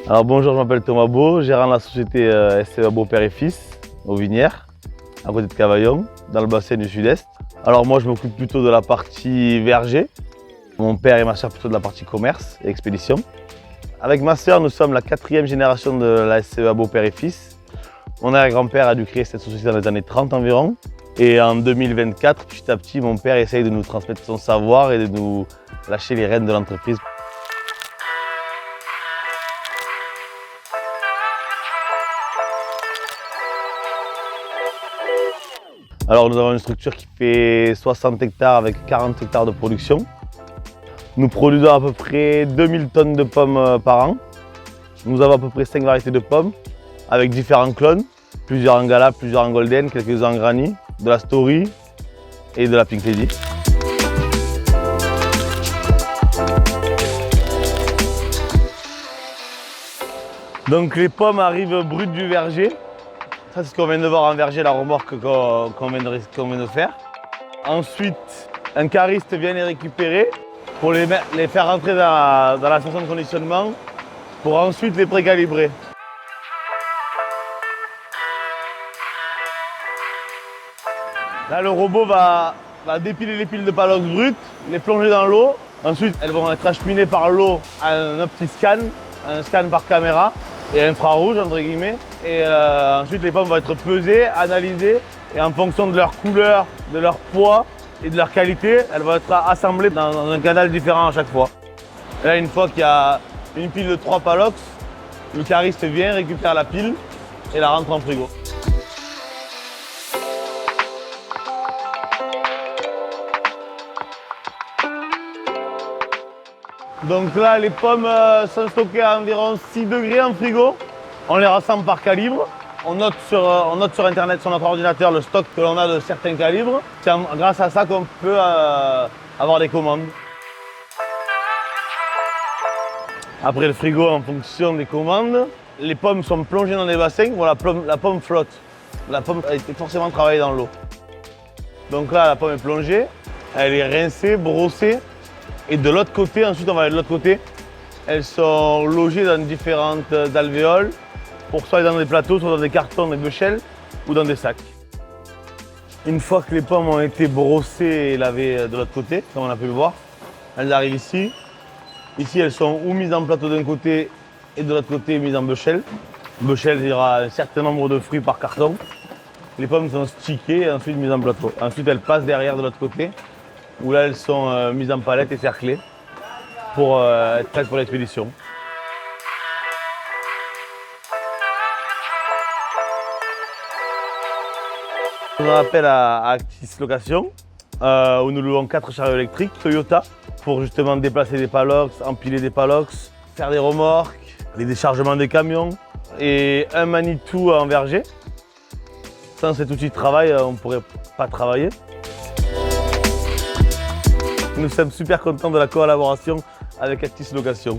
Alors bonjour, je m'appelle Thomas Beau, gérant de la société SCEA Beau Père et Fils aux Vinières, à côté de Cavaillon, dans le bassin du Sud-Est. Alors moi je m'occupe plutôt de la partie verger, mon père et ma soeur plutôt de la partie commerce et expédition. Avec ma soeur, nous sommes la 4e génération de la SCEA Beau Père et Fils. Mon arrière-grand-père a dû créer cette société dans les années 30 environ. Et en 2024, petit à petit, mon père essaye de nous transmettre son savoir et de nous lâcher les rênes de l'entreprise. Alors nous avons une structure qui fait 60 hectares avec 40 hectares de production. Nous produisons à peu près 2000 tonnes de pommes par an. Nous avons à peu près 5 variétés de pommes avec différents clones, plusieurs en Gala, plusieurs en Golden, quelques-uns en Granny, de la Story et de la Pink Lady. Donc les pommes arrivent brutes du verger. Ça c'est ce qu'on vient de voir en verger, la remorque qu'on vient de faire. Ensuite, un cariste vient les récupérer pour les faire rentrer dans la station de conditionnement pour ensuite les précalibrer. Là, le robot va dépiler les piles de palox brutes, les plonger dans l'eau. Ensuite, elles vont être acheminées par l'eau à un petit scan, un scan par caméra et infrarouge entre guillemets. Et ensuite, les pommes vont être pesées, analysées et en fonction de leur couleur, de leur poids et de leur qualité, elles vont être assemblées dans un canal différent à chaque fois. Et là, une fois qu'il y a une pile de 3 palox, le cariste vient, récupère la pile et la rentre en frigo. Donc là, les pommes sont stockées à environ 6 degrés en frigo. On les rassemble par calibre. On note sur internet, sur notre ordinateur, le stock que l'on a de certains calibres. C'est grâce à ça qu'on peut avoir des commandes. Après le frigo, en fonction des commandes, les pommes sont plongées dans des bassins où la pomme flotte. La pomme a été forcément travaillée dans l'eau. Donc là, la pomme est plongée, elle est rincée, brossée. Et de l'autre côté, ensuite on va aller de l'autre côté, elles sont logées dans différentes alvéoles, pour soit dans des plateaux, soit dans des cartons, des bechelles ou dans des sacs. Une fois que les pommes ont été brossées et lavées de l'autre côté, comme on a pu le voir, elles arrivent ici. Ici, elles sont ou mises en plateau d'un côté et de l'autre côté mises en bechelle. Bechelle, il y aura un certain nombre de fruits par carton. Les pommes sont stickées et ensuite mises en plateau. Ensuite, elles passent derrière de l'autre côté, où là elles sont mises en palette et cerclées pour être prêtes pour l'expédition. On a appel à Actis Location, où nous louons 4 chariots électriques Toyota pour justement déplacer des palox, empiler des palox, faire des remorques, les déchargements des camions et un Manitou en verger. Sans cet outil de travail, on ne pourrait pas travailler. Nous sommes super contents de la collaboration avec Actis Location.